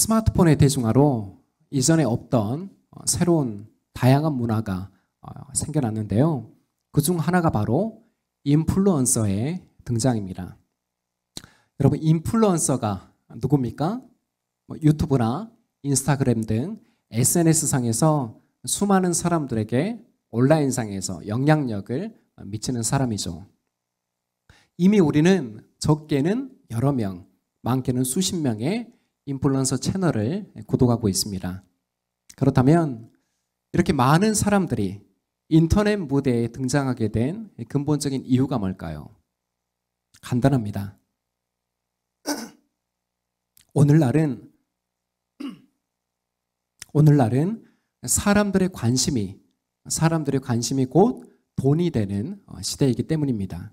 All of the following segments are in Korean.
스마트폰의 대중화로 이전에 없던 새로운 다양한 문화가 생겨났는데요. 그중 하나가 바로 인플루언서의 등장입니다. 여러분, 인플루언서가 누굽니까? 유튜브나 인스타그램 등 SNS상에서 수많은 사람들에게 온라인상에서 영향력을 미치는 사람이죠. 이미 우리는 적게는 여러 명, 많게는 수십 명의 인플루언서 채널을 구독하고 있습니다. 그렇다면 이렇게 많은 사람들이 인터넷 무대에 등장하게 된 근본적인 이유가 뭘까요? 간단합니다. 오늘날은 사람들의 관심이 곧 돈이 되는 시대이기 때문입니다.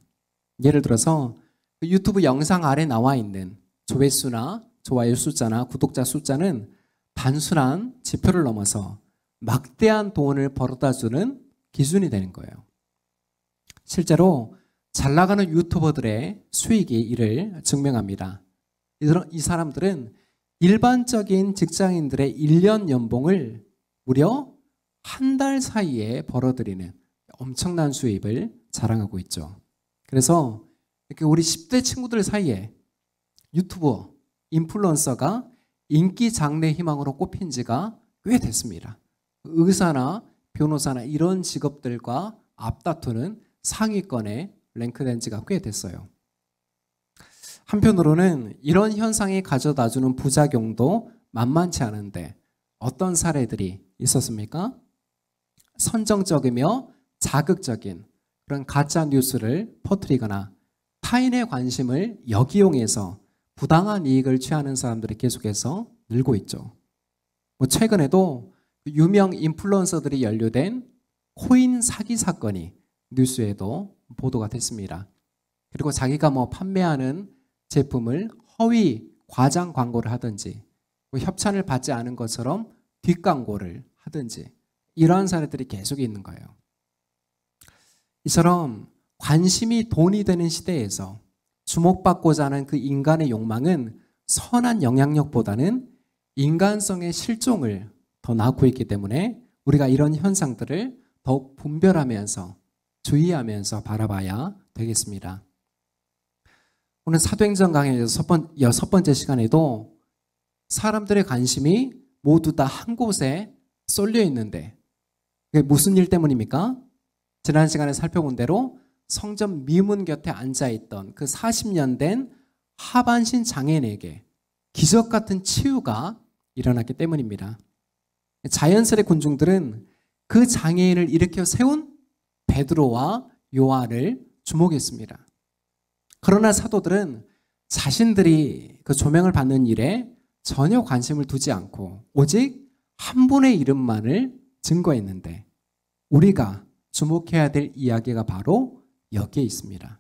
예를 들어서 유튜브 영상 아래 나와 있는 조회수나 좋아요 숫자나 구독자 숫자는 단순한 지표를 넘어서 막대한 돈을 벌어다주는 기준이 되는 거예요. 실제로 잘 나가는 유튜버들의 수익이 이를 증명합니다. 이 사람들은 일반적인 직장인들의 1년 연봉을 무려 한 달 사이에 벌어들이는 엄청난 수입을 자랑하고 있죠. 그래서 이렇게 우리 10대 친구들 사이에 유튜버, 인플루언서가 인기 장래 희망으로 꼽힌 지가 꽤 됐습니다. 의사나 변호사나 이런 직업들과 앞다투는 상위권에 랭크된 지가 꽤 됐어요. 한편으로는 이런 현상이 가져다주는 부작용도 만만치 않은데 어떤 사례들이 있었습니까? 선정적이며 자극적인 그런 가짜 뉴스를 퍼뜨리거나 타인의 관심을 역이용해서 부당한 이익을 취하는 사람들이 계속해서 늘고 있죠. 최근에도 유명 인플루언서들이 연루된 코인 사기 사건이 뉴스에도 보도가 됐습니다. 그리고 자기가 판매하는 제품을 허위 과장 광고를 하든지 협찬을 받지 않은 것처럼 뒷광고를 하든지 이러한 사례들이 계속 있는 거예요. 이처럼 관심이 돈이 되는 시대에서 주목받고자 하는 그 인간의 욕망은 선한 영향력보다는 인간성의 실종을 더 낳고 있기 때문에 우리가 이런 현상들을 더욱 분별하면서 주의하면서 바라봐야 되겠습니다. 오늘 사도행전 강의 여섯 번째 시간에도 사람들의 관심이 모두 다 한 곳에 쏠려 있는데 그게 무슨 일 때문입니까? 지난 시간에 살펴본 대로 성전 미문 곁에 앉아있던 그 40년 된 하반신 장애인에게 기적 같은 치유가 일어났기 때문입니다. 자연스레 군중들은 그 장애인을 일으켜 세운 베드로와 요한을 주목했습니다. 그러나 사도들은 자신들이 그 조명을 받는 일에 전혀 관심을 두지 않고 오직 한 분의 이름만을 증거했는데 우리가 주목해야 될 이야기가 바로 여기에 있습니다.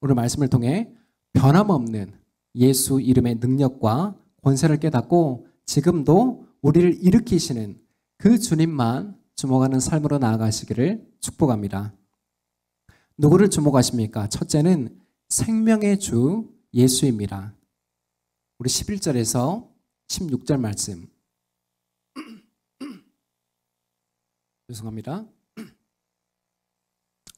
오늘 말씀을 통해 변함없는 예수 이름의 능력과 권세를 깨닫고 지금도 우리를 일으키시는 그 주님만 주목하는 삶으로 나아가시기를 축복합니다. 누구를 주목하십니까? 첫째는 생명의 주 예수입니다. 우리 11절에서 16절 말씀 죄송합니다.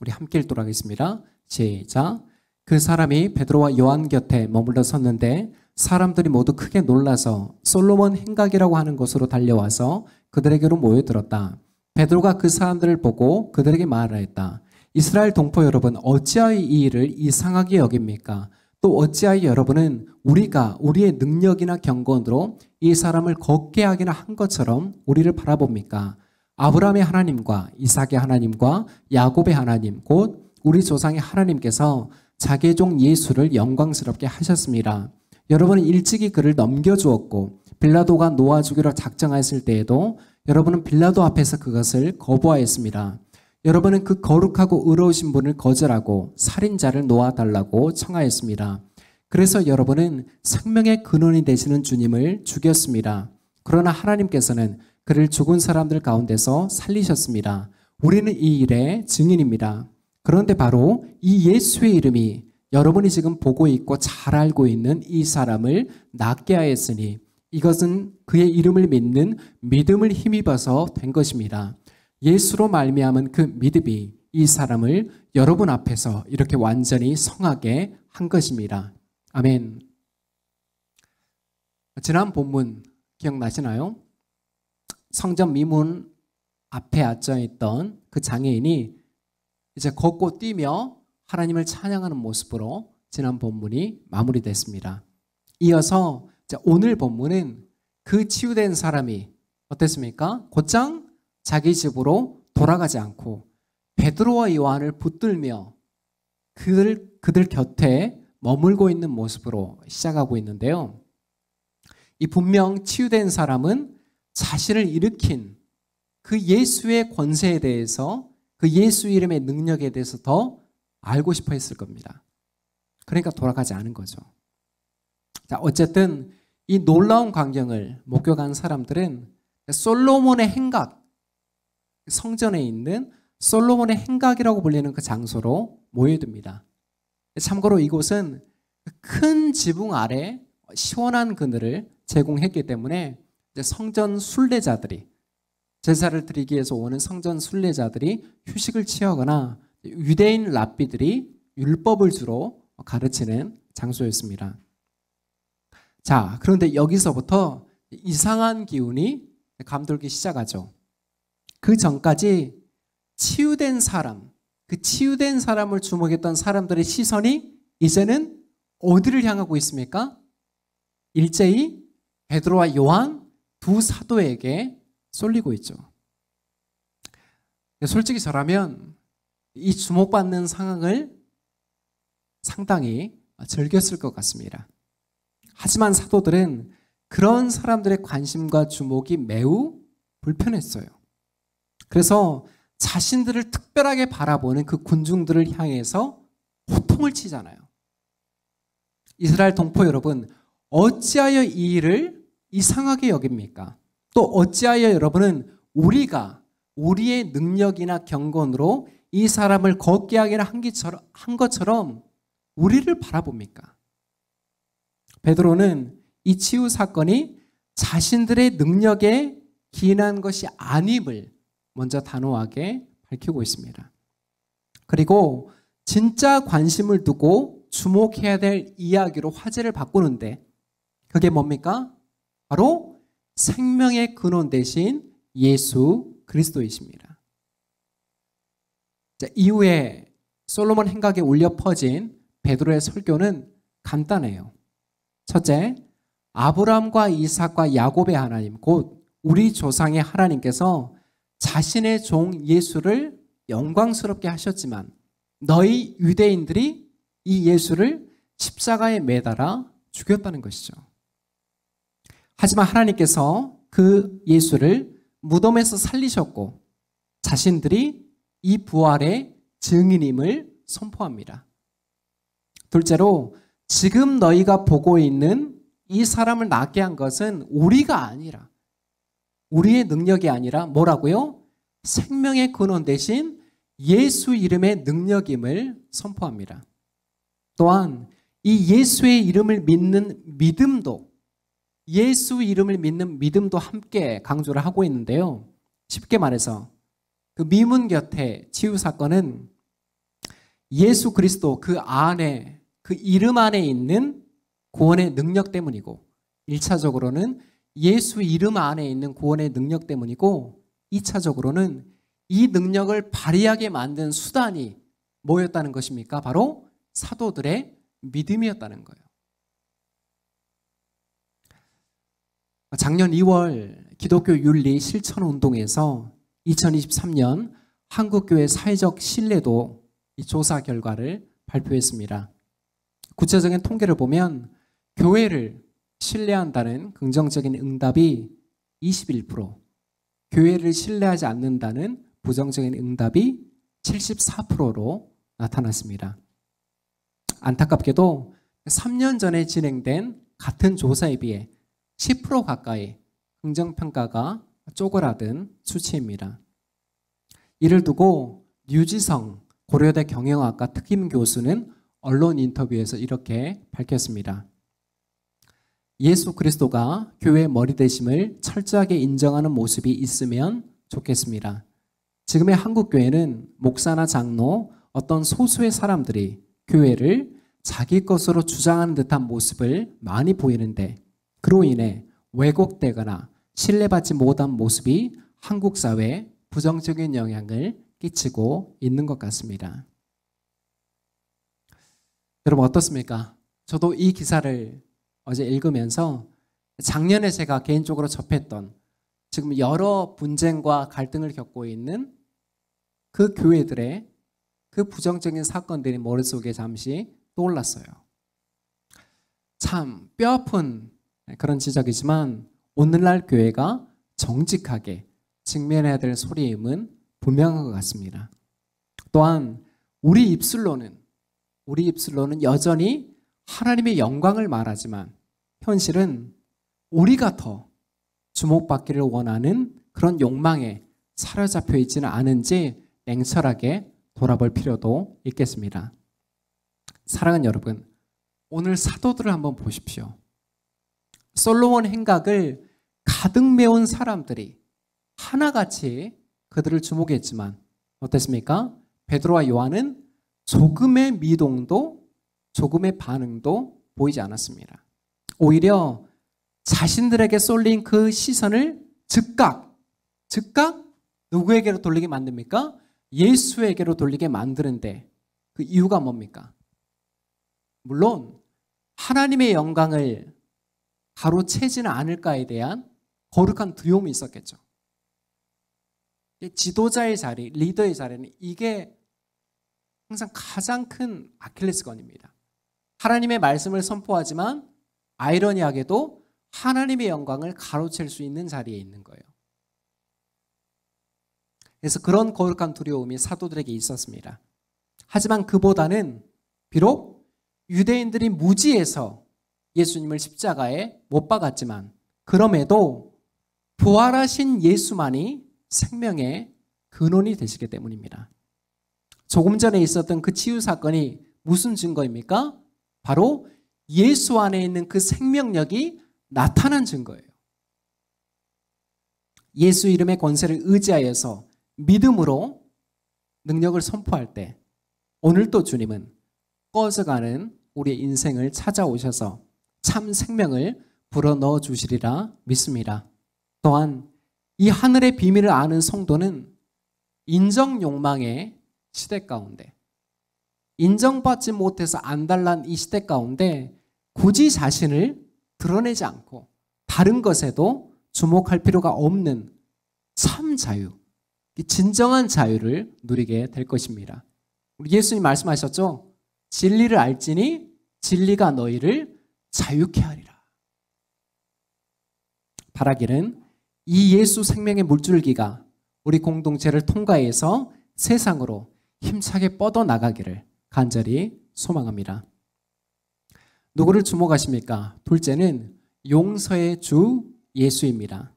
우리 함께 읽도록 하겠습니다. 시작. 그 사람이 베드로와 요한 곁에 머물러 섰는데 사람들이 모두 크게 놀라서 솔로몬 행각이라고 하는 곳으로 달려와서 그들에게로 모여들었다. 베드로가 그 사람들을 보고 그들에게 말하였다. 이스라엘 동포 여러분, 어찌하여 이 일을 이상하게 여깁니까? 또 어찌하여 여러분은 우리가 우리의 능력이나 경건으로 이 사람을 걷게 하기나 한 것처럼 우리를 바라봅니까? 아브라함의 하나님과 이삭의 하나님과 야곱의 하나님 곧 우리 조상의 하나님께서 자기의 종 예수를 영광스럽게 하셨습니다. 여러분은 일찍이 그를 넘겨주었고 빌라도가 놓아주기로 작정하였을 때에도 여러분은 빌라도 앞에서 그것을 거부하였습니다. 여러분은 그 거룩하고 의로우신 분을 거절하고 살인자를 놓아달라고 청하였습니다. 그래서 여러분은 생명의 근원이 되시는 주님을 죽였습니다. 그러나 하나님께서는 그를 죽은 사람들 가운데서 살리셨습니다. 우리는 이 일의 증인입니다. 그런데 바로 이 예수의 이름이 여러분이 지금 보고 있고 잘 알고 있는 이 사람을 낫게 하였으니 이것은 그의 이름을 믿는 믿음을 힘입어서 된 것입니다. 예수로 말미암은 그 믿음이 이 사람을 여러분 앞에서 이렇게 완전히 성하게 한 것입니다. 아멘. 지난 본문 기억나시나요? 성전 미문 앞에 앉아있던 그 장애인이 이제 걷고 뛰며 하나님을 찬양하는 모습으로 지난 본문이 마무리됐습니다. 이어서 오늘 본문은 그 치유된 사람이 어땠습니까? 곧장 자기 집으로 돌아가지 않고 베드로와 요한을 붙들며 그들 곁에 머물고 있는 모습으로 시작하고 있는데요. 이 분명 치유된 사람은 자신을 일으킨 그 예수의 권세에 대해서, 그 예수 이름의 능력에 대해서 더 알고 싶어 했을 겁니다. 그러니까 돌아가지 않은 거죠. 자, 어쨌든 이 놀라운 광경을 목격한 사람들은 솔로몬의 행각, 성전에 있는 솔로몬의 행각이라고 불리는 그 장소로 모여듭니다. 참고로 이곳은 큰 지붕 아래 시원한 그늘을 제공했기 때문에 성전 순례자들이, 제사를 드리기 위해서 오는 성전 순례자들이 휴식을 취하거나 유대인 랍비들이 율법을 주로 가르치는 장소였습니다. 자, 그런데 여기서부터 이상한 기운이 감돌기 시작하죠. 그 전까지 치유된 사람, 그 치유된 사람을 주목했던 사람들의 시선이 이제는 어디를 향하고 있습니까? 일제히 베드로와 요한 두 사도에게 쏠리고 있죠. 솔직히 저라면 이 주목받는 상황을 상당히 즐겼을 것 같습니다. 하지만 사도들은 그런 사람들의 관심과 주목이 매우 불편했어요. 그래서 자신들을 특별하게 바라보는 그 군중들을 향해서 호통을 치잖아요. 이스라엘 동포 여러분, 어찌하여 이 일을 이상하게 여깁니까? 또 어찌하여 여러분은 우리가 우리의 능력이나 경건으로 이 사람을 걷게 하기를 한 것처럼 우리를 바라봅니까? 베드로는 이 치유 사건이 자신들의 능력에 기인한 것이 아님을 먼저 단호하게 밝히고 있습니다. 그리고 진짜 관심을 두고 주목해야 될 이야기로 화제를 바꾸는데 그게 뭡니까? 바로 생명의 근원 대신 예수 그리스도이십니다. 자, 이후에 솔로몬 행각에 울려 퍼진 베드로의 설교는 간단해요. 첫째, 아브라함과 이삭과 야곱의 하나님, 곧 우리 조상의 하나님께서 자신의 종 예수를 영광스럽게 하셨지만 너희 유대인들이 이 예수를 십자가에 매달아 죽였다는 것이죠. 하지만 하나님께서 그 예수를 무덤에서 살리셨고 자신들이 이 부활의 증인임을 선포합니다. 둘째로 지금 너희가 보고 있는 이 사람을 낫게 한 것은 우리가 아니라, 우리의 능력이 아니라 뭐라고요? 생명의 근원 대신 예수 이름의 능력임을 선포합니다. 또한 이 예수의 이름을 믿는 믿음도, 예수 이름을 믿는 믿음도 함께 강조를 하고 있는데요. 쉽게 말해서 그 미문 곁에 치유 사건은 예수 그리스도 그 안에, 그 이름 안에 있는 구원의 능력 때문이고, 1차적으로는 예수 이름 안에 있는 구원의 능력 때문이고, 2차적으로는 이 능력을 발휘하게 만든 수단이 뭐였다는 것입니까? 바로 사도들의 믿음이었다는 거예요. 작년 2월 기독교 윤리 실천 운동에서 2023년 한국교회 사회적 신뢰도 조사 결과를 발표했습니다. 구체적인 통계를 보면 교회를 신뢰한다는 긍정적인 응답이 21%, 교회를 신뢰하지 않는다는 부정적인 응답이 74%로 나타났습니다. 안타깝게도 3년 전에 진행된 같은 조사에 비해 10% 가까이 긍정평가가 쪼그라든 수치입니다. 이를 두고 류지성 고려대 경영학과 특임 교수는 언론 인터뷰에서 이렇게 밝혔습니다. 예수 그리스도가 교회의 머리 되심을 철저하게 인정하는 모습이 있으면 좋겠습니다. 지금의 한국 교회는 목사나 장로, 어떤 소수의 사람들이 교회를 자기 것으로 주장하는 듯한 모습을 많이 보이는데, 그로 인해 왜곡되거나 신뢰받지 못한 모습이 한국 사회에 부정적인 영향을 끼치고 있는 것 같습니다. 여러분 어떻습니까? 저도 이 기사를 어제 읽으면서 작년에 제가 개인적으로 접했던, 지금 여러 분쟁과 갈등을 겪고 있는 그 교회들의 그 부정적인 사건들이 머릿속에 잠시 떠올랐어요. 참 뼈아픈 그런 지적이지만 오늘날 교회가 정직하게 직면해야 될 소리임은 분명한 것 같습니다. 또한 우리 입술로는 여전히 하나님의 영광을 말하지만 현실은 우리가 더 주목받기를 원하는 그런 욕망에 사로잡혀 있지는 않은지 냉철하게 돌아볼 필요도 있겠습니다. 사랑하는 여러분, 오늘 사도들을 한번 보십시오. 솔로몬 행각을 가득 메운 사람들이 하나같이 그들을 주목했지만 어땠습니까? 베드로와 요한은 조금의 미동도 조금의 반응도 보이지 않았습니다. 오히려 자신들에게 쏠린 그 시선을 즉각 누구에게로 돌리게 만듭니까? 예수에게로 돌리게 만드는데 그 이유가 뭡니까? 물론 하나님의 영광을 가로채지는 않을까에 대한 거룩한 두려움이 있었겠죠. 지도자의 자리, 리더의 자리는 이게 항상 가장 큰 아킬레스건입니다. 하나님의 말씀을 선포하지만 아이러니하게도 하나님의 영광을 가로챌 수 있는 자리에 있는 거예요. 그래서 그런 거룩한 두려움이 사도들에게 있었습니다. 하지만 그보다는 비록 유대인들이 무지해서 예수님을 십자가에 못 박았지만 그럼에도 부활하신 예수만이 생명의 근원이 되시기 때문입니다. 조금 전에 있었던 그 치유 사건이 무슨 증거입니까? 바로 예수 안에 있는 그 생명력이 나타난 증거예요. 예수 이름의 권세를 의지하여서 믿음으로 능력을 선포할 때 오늘도 주님은 꺼져가는 우리의 인생을 찾아오셔서 참 생명을 불어넣어 주시리라 믿습니다. 또한 이 하늘의 비밀을 아는 성도는 인정 욕망의 시대 가운데, 인정받지 못해서 안달난 이 시대 가운데 굳이 자신을 드러내지 않고 다른 것에도 주목할 필요가 없는 참 자유, 진정한 자유를 누리게 될 것입니다. 우리 예수님 말씀하셨죠? 진리를 알지니 진리가 너희를 자유케 하리라. 바라기는 이 예수 생명의 물줄기가 우리 공동체를 통과해서 세상으로 힘차게 뻗어나가기를 간절히 소망합니다. 누구를 주목하십니까? 둘째는 용서의 주 예수입니다.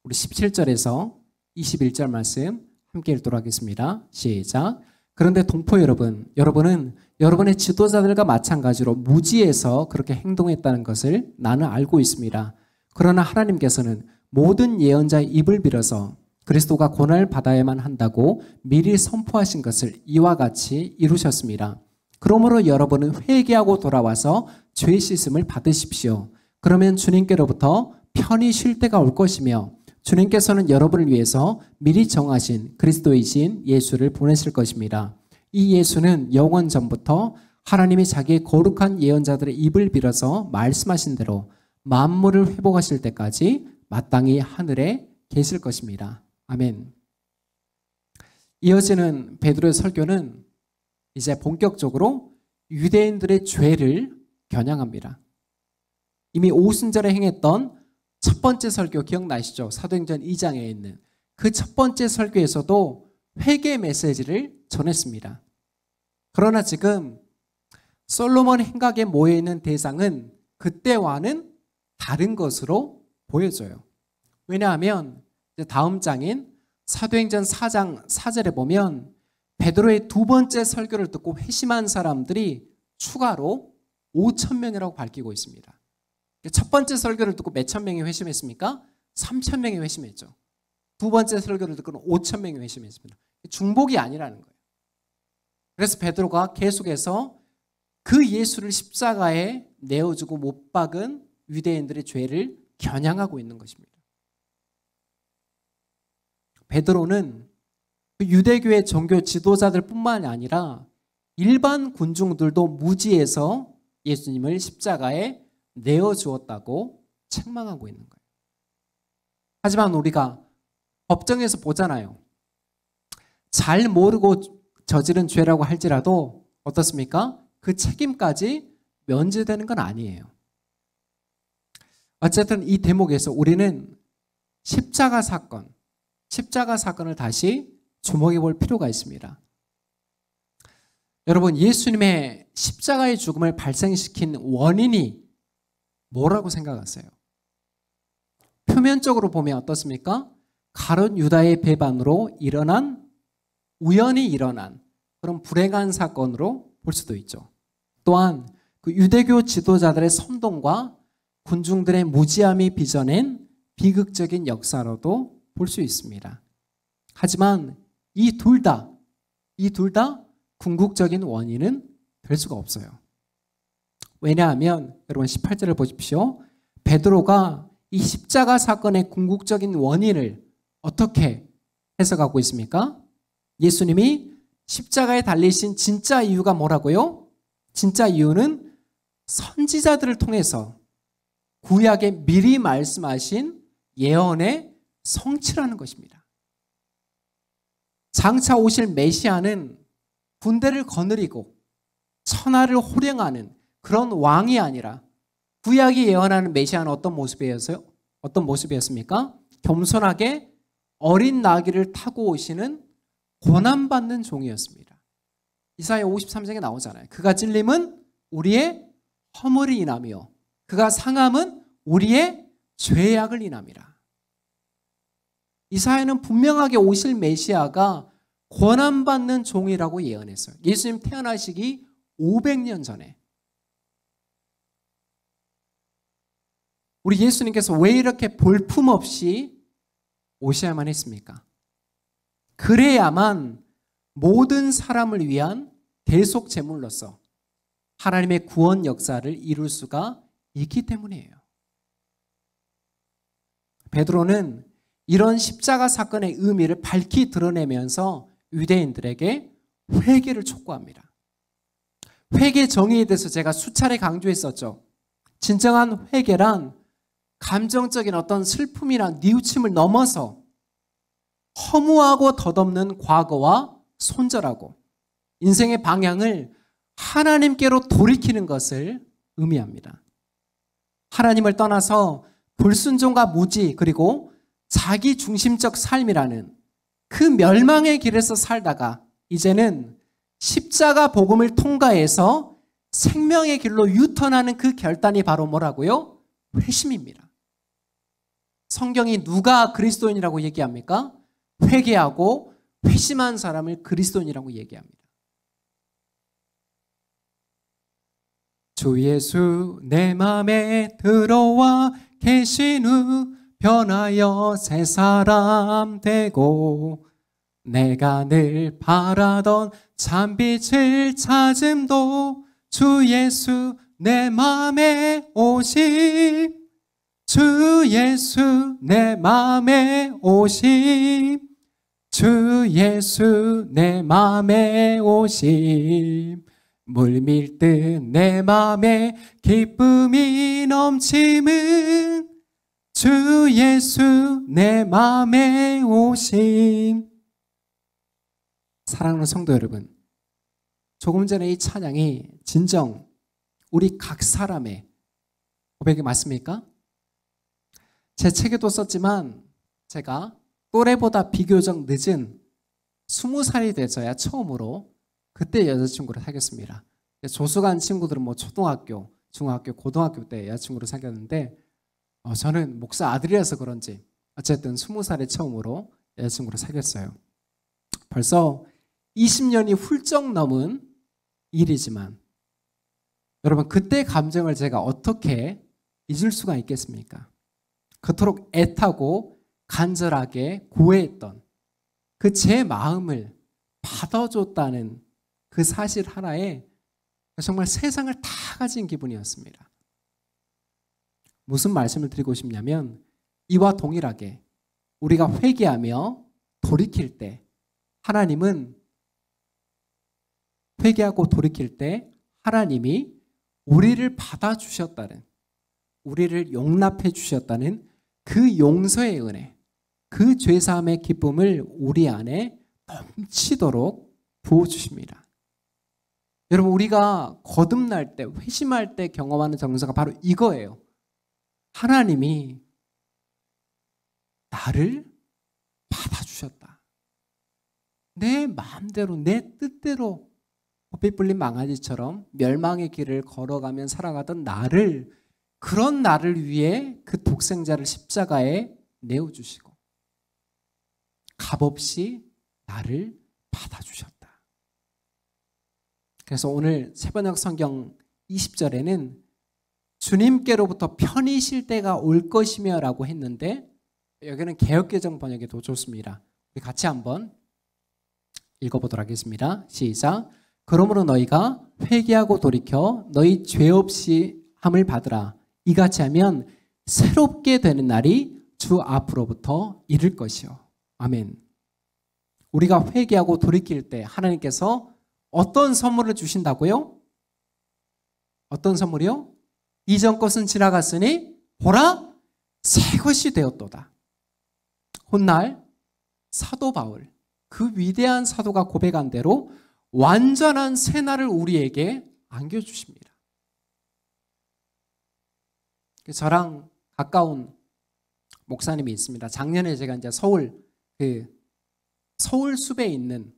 우리 17절에서 21절 말씀 함께 읽도록 하겠습니다. 시작. 그런데 동포 여러분은 여러분의 지도자들과 마찬가지로 무지해서 그렇게 행동했다는 것을 나는 알고 있습니다. 그러나 하나님께서는 모든 예언자의 입을 빌어서 그리스도가 고난을 받아야만 한다고 미리 선포하신 것을 이와 같이 이루셨습니다. 그러므로 여러분은 회개하고 돌아와서 죄 씻음을 받으십시오. 그러면 주님께로부터 편히 쉴 때가 올 것이며 주님께서는 여러분을 위해서 미리 정하신 그리스도이신 예수를 보내실 것입니다. 이 예수는 영원 전부터 하나님이 자기의 거룩한 예언자들의 입을 빌어서 말씀하신 대로 만물을 회복하실 때까지 마땅히 하늘에 계실 것입니다. 아멘. 이어지는 베드로의 설교는 이제 본격적으로 유대인들의 죄를 겨냥합니다. 이미 오순절에 행했던 첫 번째 설교 기억나시죠? 사도행전 2장에 있는 그 첫 번째 설교에서도 회개 메시지를 전했습니다. 그러나 지금 솔로몬 행각에 모여있는 대상은 그때와는 다른 것으로 보여져요. 왜냐하면 다음 장인 사도행전 4장 4절에 보면 베드로의 두 번째 설교를 듣고 회심한 사람들이 추가로 5,000명이라고 밝히고 있습니다. 첫 번째 설교를 듣고 몇천 명이 회심했습니까? 3천 명이 회심했죠. 두 번째 설교를 듣고는 5천 명이 회심했습니다. 중복이 아니라는 거예요. 그래서 베드로가 계속해서 그 예수를 십자가에 내어주고 못 박은 유대인들의 죄를 겨냥하고 있는 것입니다. 베드로는 유대교의 종교 지도자들뿐만 아니라 일반 군중들도 무지해서 예수님을 십자가에 내어주었다고 책망하고 있는 거예요. 하지만 우리가 법정에서 보잖아요. 잘 모르고 저지른 죄라고 할지라도 어떻습니까? 그 책임까지 면제되는 건 아니에요. 어쨌든 이 대목에서 우리는 십자가 사건을 다시 주목해 볼 필요가 있습니다. 여러분, 예수님의 십자가의 죽음을 발생시킨 원인이 뭐라고 생각하세요? 표면적으로 보면 어떻습니까? 가룟 유다의 배반으로 우연히 일어난 그런 불행한 사건으로 볼 수도 있죠. 또한 그 유대교 지도자들의 선동과 군중들의 무지함이 빚어낸 비극적인 역사로도 볼 수 있습니다. 하지만 이 둘 다 궁극적인 원인은 될 수가 없어요. 왜냐하면 여러분 18절을 보십시오. 베드로가 이 십자가 사건의 궁극적인 원인을 어떻게 해석하고 있습니까? 예수님이 십자가에 달리신 진짜 이유가 뭐라고요? 진짜 이유는 선지자들을 통해서 구약에 미리 말씀하신 예언의 성취라는 것입니다. 장차 오실 메시아는 군대를 거느리고 천하를 호령하는 그런 왕이 아니라 구약이 예언하는 메시아는 어떤 모습이었습니까? 겸손하게 어린 나귀를 타고 오시는 고난받는 종이었습니다. 이사야 53장에 나오잖아요. 그가 찔림은 우리의 허물을 인하며 그가 상함은 우리의 죄악을 인함이라. 이사야는 분명하게 오실 메시아가 고난받는 종이라고 예언했어요. 예수님 태어나시기 500년 전에. 우리 예수님께서 왜 이렇게 볼품없이 오셔야만 했습니까? 그래야만 모든 사람을 위한 대속 제물로서 하나님의 구원 역사를 이룰 수가 있기 때문이에요. 베드로는 이런 십자가 사건의 의미를 밝히 드러내면서 유대인들에게 회개를 촉구합니다. 회개 정의에 대해서 제가 수차례 강조했었죠. 진정한 회개란 감정적인 어떤 슬픔이나 뉘우침을 넘어서 허무하고 덧없는 과거와 손절하고 인생의 방향을 하나님께로 돌이키는 것을 의미합니다. 하나님을 떠나서 불순종과 무지 그리고 자기 중심적 삶이라는 그 멸망의 길에서 살다가 이제는 십자가 복음을 통과해서 생명의 길로 유턴하는 그 결단이 바로 뭐라고요? 회심입니다. 성경이 누가 그리스도인이라고 얘기합니까? 회개하고 회심한 사람을 그리스도인이라고 얘기합니다. 주 예수 내 맘에 들어와 계신 후 변하여 새 사람 되고 내가 늘 바라던 참빛을 찾음도 주 예수 내 맘에 오심 주 예수 내 맘에 오심 주 예수 내 맘에 오심 물밀듯 내 맘에 기쁨이 넘침은 주 예수 내 맘에 오심. 사랑하는 성도 여러분, 조금 전에 이 찬양이 진정 우리 각 사람의 고백이 맞습니까? 제 책에도 썼지만 제가 또래보다 비교적 늦은 20살이 돼서야 처음으로 그때 여자친구를 사귀었습니다. 조수간 친구들은 뭐 초등학교, 중학교, 고등학교 때 여자친구를 사귀었는데 저는 목사 아들이라서 그런지 어쨌든 20살에 처음으로 여자친구를 사귀었어요. 벌써 20년이 훌쩍 넘은 일이지만 여러분 그때 감정을 제가 어떻게 잊을 수가 있겠습니까? 그토록 애타고 간절하게 구애했던 그 제 마음을 받아줬다는 그 사실 하나에 정말 세상을 다 가진 기분이었습니다. 무슨 말씀을 드리고 싶냐면 이와 동일하게 우리가 회개하며 돌이킬 때 하나님은 회개하고 돌이킬 때 하나님이 우리를 받아주셨다는, 우리를 용납해 주셨다는 그 용서의 은혜, 그 죄사함의 기쁨을 우리 안에 넘치도록 부어주십니다. 여러분, 우리가 거듭날 때, 회심할 때 경험하는 정서가 바로 이거예요. 하나님이 나를 받아주셨다. 내 마음대로, 내 뜻대로 봇빛 불린 망아지처럼 멸망의 길을 걸어가면 살아가던 나를, 그런 나를 위해 그 독생자를 십자가에 내어주시고 값없이 나를 받아주셨다. 그래서 오늘 새번역 성경 20절에는 주님께로부터 편히 쉴 때가 올 것이며 라고 했는데, 여기는 개역개정 번역이 더 좋습니다. 우리 같이 한번 읽어보도록 하겠습니다. 시작. 그러므로 너희가 회개하고 돌이켜 너희 죄 없이 함을 받으라. 이같이 하면 새롭게 되는 날이 주 앞으로부터 이를 것이요. 아멘. 우리가 회개하고 돌이킬 때 하나님께서 어떤 선물을 주신다고요? 어떤 선물이요? 이전 것은 지나갔으니 보라 새 것이 되었도다. 훗날 사도 바울, 그 위대한 사도가 고백한 대로 완전한 새 날을 우리에게 안겨주십니다. 저랑 가까운 목사님이 있습니다. 작년에 제가 이제 서울 숲에 있는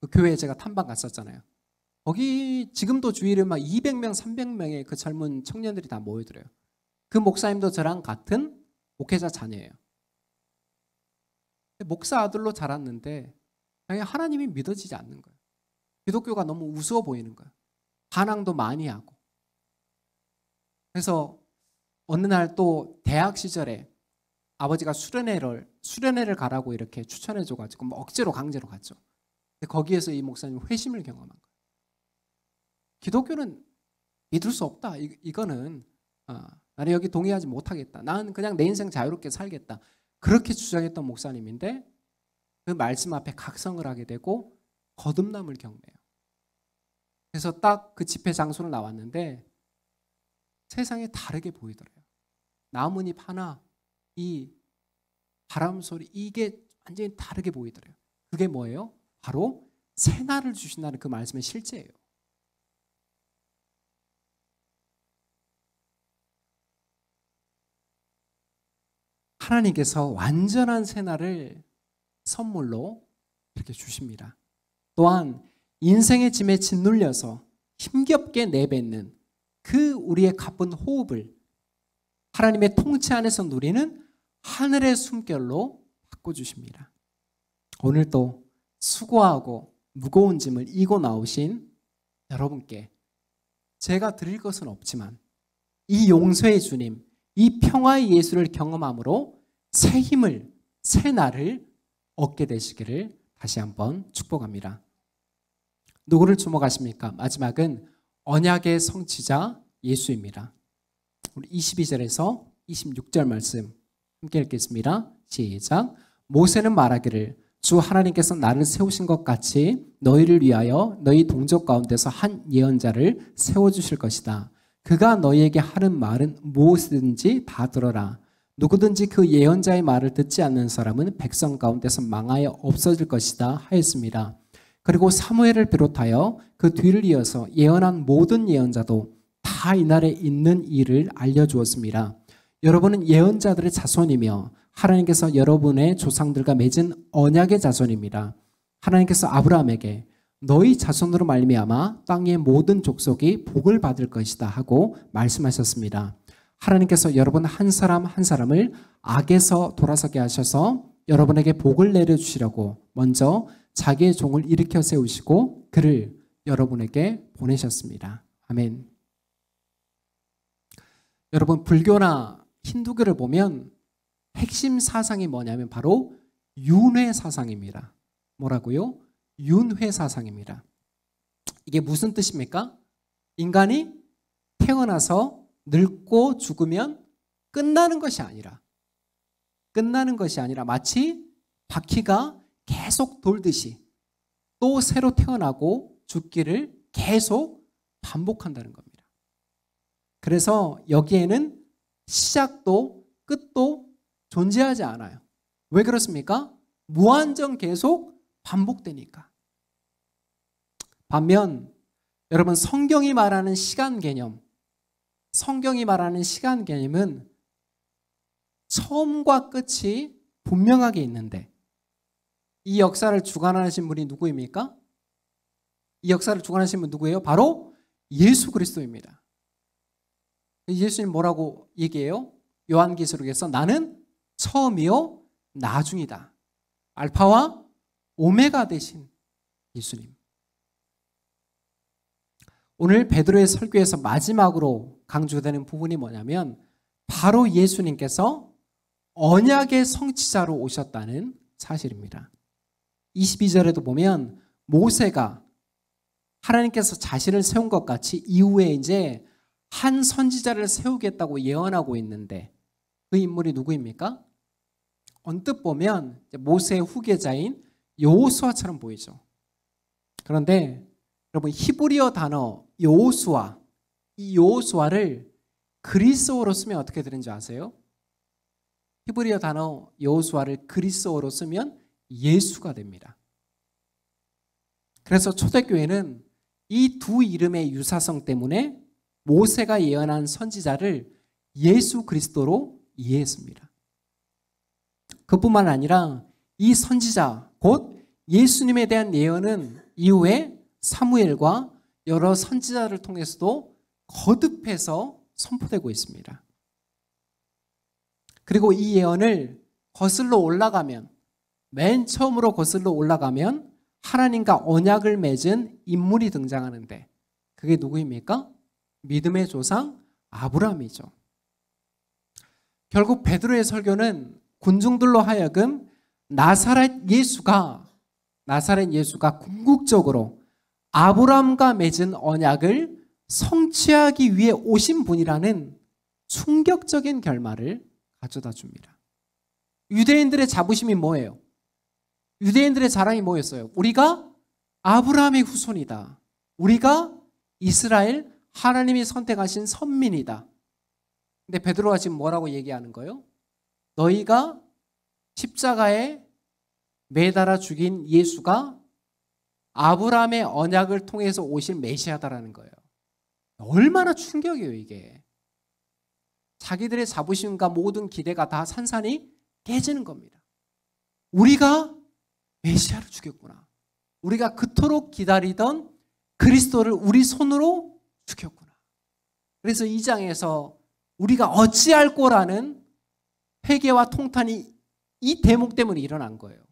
그 교회에 제가 탐방 갔었잖아요. 거기 지금도 주일에 막 200명, 300명의 그 젊은 청년들이 다 모여들어요. 그 목사님도 저랑 같은 목회자 자녀예요. 목사 아들로 자랐는데 하나님이 믿어지지 않는 거예요. 기독교가 너무 우스워 보이는 거예요. 반항도 많이 하고. 그래서 어느 날 또 대학 시절에 아버지가 수련회를 가라고 이렇게 추천해줘가지고 뭐 억지로 강제로 갔죠. 근데 거기에서 이 목사님 회심을 경험한 거예요. 기독교는 믿을 수 없다. 이거는 나는 여기 동의하지 못하겠다. 나는 그냥 내 인생 자유롭게 살겠다. 그렇게 주장했던 목사님인데 그 말씀 앞에 각성을 하게 되고 거듭남을 경험해요. 그래서 딱 그 집회 장소로 나왔는데 세상이 다르게 보이더래요. 나뭇잎 하나, 이 바람 소리, 이게 완전히 다르게 보이더래요. 그게 뭐예요? 바로 새날을 주신다는 그 말씀의 실제예요. 하나님께서 완전한 새날을 선물로 이렇게 주십니다. 또한 인생의 짐에 짓눌려서 힘겹게 내뱉는 그 우리의 가쁜 호흡을 하나님의 통치 안에서 누리는 하늘의 숨결로 바꿔주십니다. 오늘도 수고하고 무거운 짐을 이고 나오신 여러분께 제가 드릴 것은 없지만 이 용서의 주님, 이 평화의 예수를 경험함으로 새 힘을, 새 날을 얻게 되시기를 다시 한번 축복합니다. 누구를 주목하십니까? 마지막은 언약의 성취자 예수입니다. 우리 22절에서 26절 말씀 함께 읽겠습니다. 시작. 모세는 말하기를 주 하나님께서 나를 세우신 것 같이 너희를 위하여 너희 동족 가운데서 한 예언자를 세워주실 것이다. 그가 너희에게 하는 말은 무엇이든지 다 들어라. 누구든지 그 예언자의 말을 듣지 않는 사람은 백성 가운데서 망하여 없어질 것이다 하였습니다. 그리고 사무엘을 비롯하여 그 뒤를 이어서 예언한 모든 예언자도 다 이날에 있는 일을 알려주었습니다. 여러분은 예언자들의 자손이며 하나님께서 여러분의 조상들과 맺은 언약의 자손입니다. 하나님께서 아브라함에게 너희 자손으로 말미암아 땅의 모든 족속이 복을 받을 것이다 하고 말씀하셨습니다. 하나님께서 여러분 한 사람 한 사람을 악에서 돌아서게 하셔서 여러분에게 복을 내려주시려고 먼저 자기의 종을 일으켜 세우시고 그를 여러분에게 보내셨습니다. 아멘. 여러분 불교나 힌두교를 보면 핵심 사상이 뭐냐면 바로 윤회 사상입니다. 뭐라고요? 윤회 사상입니다. 이게 무슨 뜻입니까? 인간이 태어나서 늙고 죽으면 끝나는 것이 아니라 마치 바퀴가 계속 돌듯이 또 새로 태어나고 죽기를 계속 반복한다는 겁니다. 그래서 여기에는 시작도 끝도 존재하지 않아요. 왜 그렇습니까? 무한정 계속 반복되니까. 반면 여러분 성경이 말하는 시간 개념은 처음과 끝이 분명하게 있는데 이 역사를 주관하신 분이 누구입니까? 이 역사를 주관하신 분 누구예요? 바로 예수 그리스도입니다. 예수님 뭐라고 얘기해요? 요한계시록에서 나는 처음이요 나중이다. 알파와 오메가 되신 예수님. 오늘 베드로의 설교에서 마지막으로 강조되는 부분이 뭐냐면 바로 예수님께서 언약의 성취자로 오셨다는 사실입니다. 22절에도 보면 모세가 하나님께서 자신을 세운 것 같이 이후에 이제 한 선지자를 세우겠다고 예언하고 있는데 그 인물이 누구입니까? 언뜻 보면 모세의 후계자인 여호수아처럼 보이죠. 그런데 여러분 히브리어 단어 여호수아, 이 여호수아를 그리스어로 쓰면 어떻게 되는지 아세요? 히브리어 단어 여호수아를 그리스어로 쓰면 예수가 됩니다. 그래서 초대교회는 이 두 이름의 유사성 때문에 모세가 예언한 선지자를 예수 그리스도로 이해했습니다. 그뿐만 아니라 이 선지자 곧 예수님에 대한 예언은 이후에 사무엘과 여러 선지자를 통해서도 거듭해서 선포되고 있습니다. 그리고 이 예언을 거슬러 올라가면 맨 처음으로 거슬러 올라가면 하나님과 언약을 맺은 인물이 등장하는데 그게 누구입니까? 믿음의 조상 아브라함이죠. 결국 베드로의 설교는 군중들로 하여금 나사렛 예수가 궁극적으로 아브라함과 맺은 언약을 성취하기 위해 오신 분이라는 충격적인 결말을 가져다 줍니다. 유대인들의 자부심이 뭐예요? 유대인들의 자랑이 뭐였어요? 우리가 아브라함의 후손이다. 우리가 이스라엘 하나님이 선택하신 선민이다. 근데 베드로가 지금 뭐라고 얘기하는 거예요? 너희가 십자가에 매달아 죽인 예수가 아브라함의 언약을 통해서 오실 메시아다라는 거예요. 얼마나 충격이에요 이게. 자기들의 자부심과 모든 기대가 다 산산이 깨지는 겁니다. 우리가 메시아를 죽였구나. 우리가 그토록 기다리던 그리스도를 우리 손으로 죽였구나. 그래서 이 장에서 우리가 어찌할 거라는 회개와 통탄이 이 대목 때문에 일어난 거예요.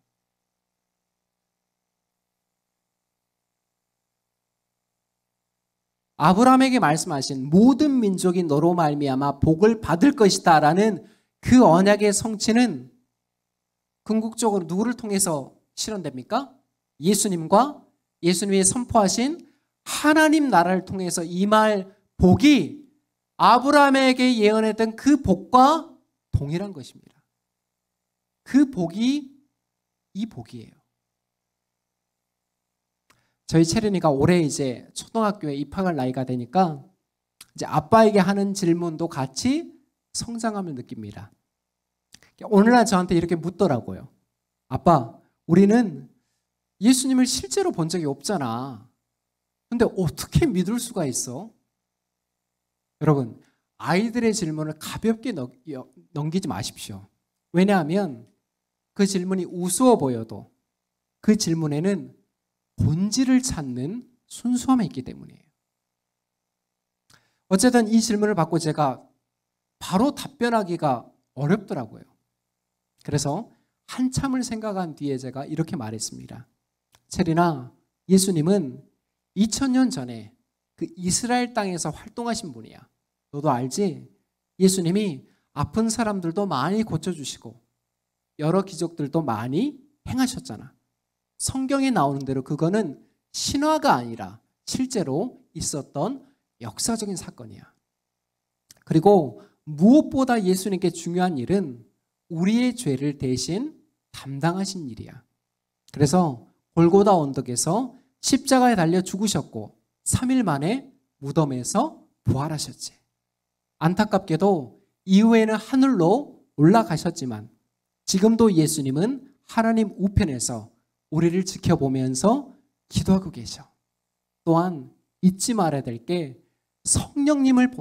아브라함에게 말씀하신 모든 민족이 너로 말미암아 복을 받을 것이다 라는 그 언약의 성취는 궁극적으로 누구를 통해서 실현됩니까? 예수님과 예수님이 선포하신 하나님 나라를 통해서 임할 복이 아브라함에게 예언했던 그 복과 동일한 것입니다. 그 복이 이 복이에요. 저희 채린이가 올해 이제 초등학교에 입학할 나이가 되니까 이제 아빠에게 하는 질문도 같이 성장함을 느낍니다. 오늘날 저한테 이렇게 묻더라고요. 아빠, 우리는 예수님을 실제로 본 적이 없잖아. 근데 어떻게 믿을 수가 있어? 여러분, 아이들의 질문을 가볍게 넘기지 마십시오. 왜냐하면 그 질문이 우스워 보여도 그 질문에는 본질을 찾는 순수함이 있기 때문이에요. 어쨌든 이 질문을 받고 제가 바로 답변하기가 어렵더라고요. 그래서 한참을 생각한 뒤에 제가 이렇게 말했습니다. 체리나, 예수님은 2000년 전에 그 이스라엘 땅에서 활동하신 분이야. 너도 알지? 예수님이 아픈 사람들도 많이 고쳐주시고 여러 기적들도 많이 행하셨잖아. 성경에 나오는 대로 그거는 신화가 아니라 실제로 있었던 역사적인 사건이야. 그리고 무엇보다 예수님께 중요한 일은 우리의 죄를 대신 담당하신 일이야. 그래서 골고다 언덕에서 십자가에 달려 죽으셨고 3일 만에 무덤에서 부활하셨지. 안타깝게도 이후에는 하늘로 올라가셨지만 지금도 예수님은 하나님 우편에서 우리를 지켜보면서 기도하고 계셔. 또한 잊지 말아야 될 게 성령님을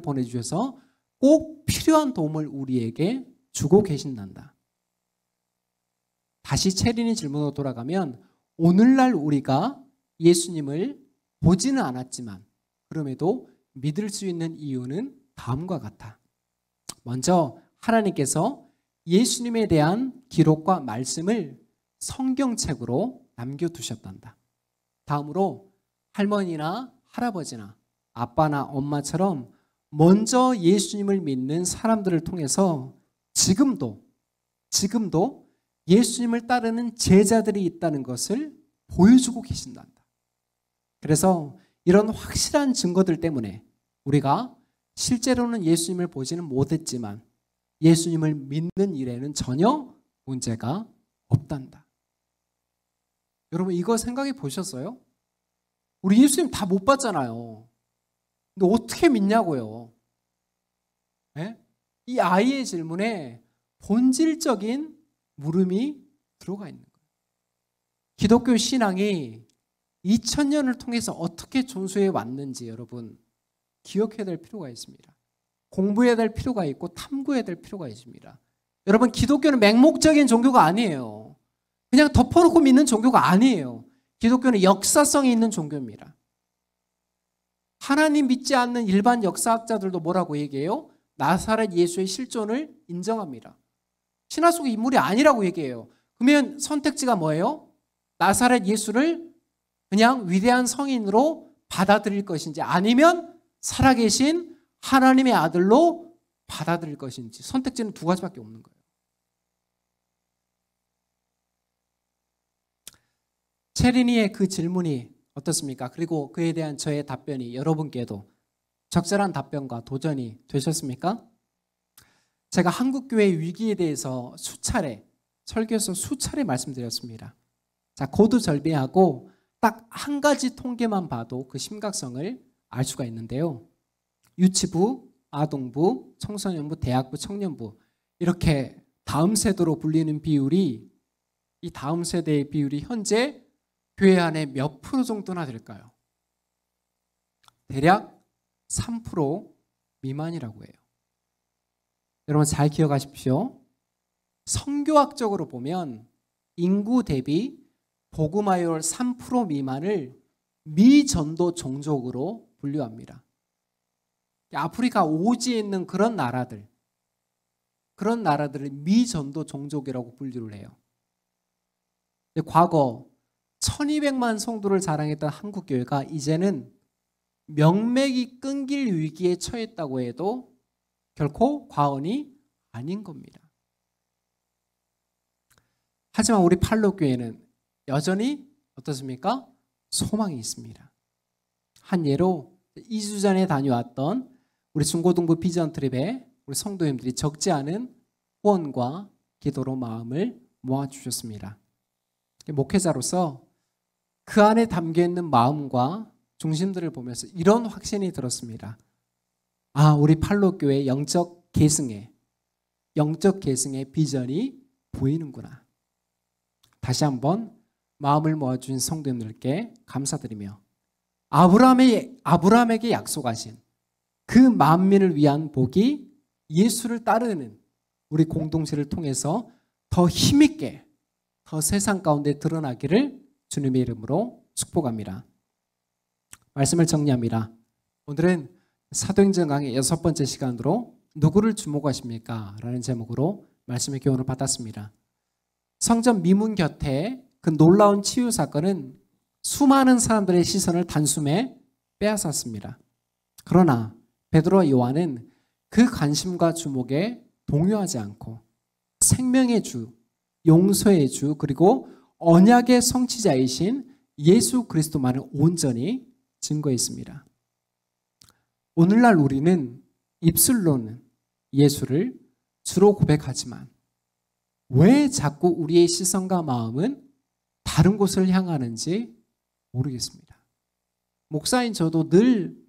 보내주셔서 꼭 필요한 도움을 우리에게 주고 계신단다. 다시 체린이 질문으로 돌아가면 오늘날 우리가 예수님을 보지는 않았지만 그럼에도 믿을 수 있는 이유는 다음과 같아. 먼저 하나님께서 예수님에 대한 기록과 말씀을 성경책으로 남겨두셨단다. 다음으로 할머니나 할아버지나 아빠나 엄마처럼 먼저 예수님을 믿는 사람들을 통해서 지금도 예수님을 따르는 제자들이 있다는 것을 보여주고 계신단다. 그래서 이런 확실한 증거들 때문에 우리가 실제로는 예수님을 보지는 못했지만 예수님을 믿는 일에는 전혀 문제가 없단다. 여러분 이거 생각해 보셨어요? 우리 예수님 다 못 봤잖아요. 근데 어떻게 믿냐고요? 네? 이 아이의 질문에 본질적인 물음이 들어가 있는 거예요. 기독교 신앙이 2000년을 통해서 어떻게 존수해 왔는지 여러분 기억해야 될 필요가 있습니다. 공부해야 될 필요가 있고 탐구해야 될 필요가 있습니다. 여러분 기독교는 맹목적인 종교가 아니에요. 그냥 덮어놓고 믿는 종교가 아니에요. 기독교는 역사성이 있는 종교입니다. 하나님 믿지 않는 일반 역사학자들도 뭐라고 얘기해요? 나사렛 예수의 실존을 인정합니다. 신화 속의 인물이 아니라고 얘기해요. 그러면 선택지가 뭐예요? 나사렛 예수를 그냥 위대한 성인으로 받아들일 것인지 아니면 살아계신 하나님의 아들로 받아들일 것인지 선택지는 두 가지밖에 없는 거예요. 체린이의 그 질문이 어떻습니까? 그리고 그에 대한 저의 답변이 여러분께도 적절한 답변과 도전이 되셨습니까? 제가 한국교회 위기에 대해서 설교에서 수차례 말씀드렸습니다. 자, 고두절비하고 딱 한 가지 통계만 봐도 그 심각성을 알 수가 있는데요. 유치부, 아동부, 청소년부, 대학부, 청년부 이렇게 다음 세대로 불리는 비율이 이 다음 세대의 비율이 현재 교회 안에 몇 프로 정도나 될까요? 대략 3% 미만이라고 해요. 여러분 잘 기억하십시오. 성교학적으로 보면 인구 대비 복음화율 3% 미만을 미전도 종족으로 분류합니다. 아프리카 오지에 있는 그런 나라들을 미전도 종족이라고 분류를 해요. 과거 1200만 성도를 자랑했던 한국교회가 이제는 명맥이 끊길 위기에 처했다고 해도 결코 과언이 아닌 겁니다. 하지만 우리 팔로교회는 여전히 어떻습니까? 소망이 있습니다. 한 예로 2주 전에 다녀왔던 우리 중고등부 비전 트립에 우리 성도님들이 적지 않은 후원과 기도로 마음을 모아주셨습니다. 목회자로서 그 안에 담겨있는 마음과 중심들을 보면서 이런 확신이 들었습니다. 아, 우리 팔로교회 영적 계승의 비전이 보이는구나. 다시 한번 마음을 모아주신 성도님들께 감사드리며 아브라함에게 약속하신 그 만민을 위한 복이 예수를 따르는 우리 공동체를 통해서 더 힘있게 더 세상 가운데 드러나기를 주님의 이름으로 축복합니다. 말씀을 정리합니다. 오늘은 사도행전 강의 6번째 시간으로 누구를 주목하십니까? 라는 제목으로 말씀의 교훈을 받았습니다. 성전 미문 곁에 그 놀라운 치유 사건은 수많은 사람들의 시선을 단숨에 빼앗았습니다. 그러나 베드로와 요한은 그 관심과 주목에 동요하지 않고 생명의 주, 용서의 주, 그리고 언약의 성취자이신 예수 그리스도만을 온전히 증거했습니다. 오늘날 우리는 입술로는 예수를 주로 고백하지만 왜 자꾸 우리의 시선과 마음은 다른 곳을 향하는지 모르겠습니다. 목사인 저도 늘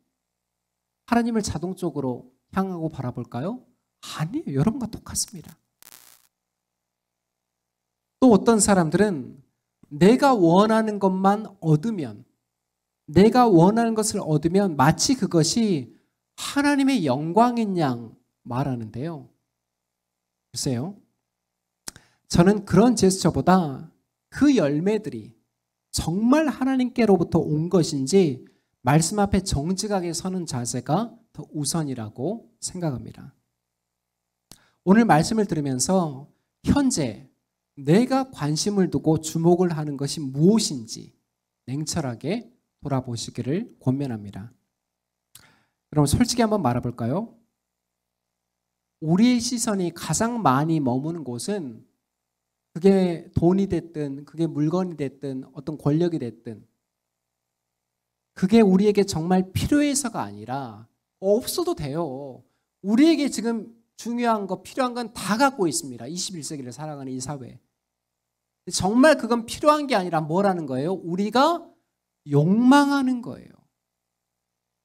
하나님을 자동적으로 향하고 바라볼까요? 아니에요. 여러분과 똑같습니다. 또 어떤 사람들은 내가 원하는 것만 얻으면, 내가 원하는 것을 얻으면 마치 그것이 하나님의 영광인 양 말하는데요. 글쎄요. 저는 그런 제스처보다 그 열매들이 정말 하나님께로부터 온 것인지 말씀 앞에 정직하게 서는 자세가 더 우선이라고 생각합니다. 오늘 말씀을 들으면서 현재 내가 관심을 두고 주목을 하는 것이 무엇인지 냉철하게 돌아보시기를 권면합니다. 여러분 솔직히 한번 말해볼까요? 우리의 시선이 가장 많이 머무는 곳은 그게 돈이 됐든 그게 물건이 됐든 어떤 권력이 됐든 그게 우리에게 정말 필요해서가 아니라 없어도 돼요. 우리에게 지금 중요한 거 필요한 건 다 갖고 있습니다. 21세기를 살아가는 이 사회. 정말 그건 필요한 게 아니라 뭐라는 거예요? 우리가 욕망하는 거예요.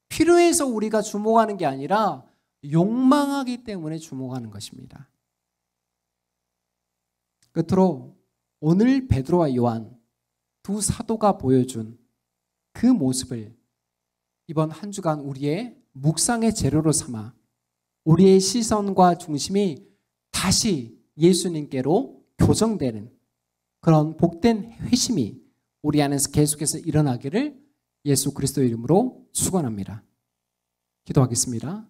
필요해서 우리가 주목하는 게 아니라 욕망하기 때문에 주목하는 것입니다. 끝으로 오늘 베드로와 요한 두 사도가 보여준 그 모습을 이번 한 주간 우리의 묵상의 재료로 삼아 우리의 시선과 중심이 다시 예수님께로 교정되는 그런 복된 회심이 우리 안에서 계속해서 일어나기를 예수 그리스도의 이름으로 축원합니다. 기도하겠습니다.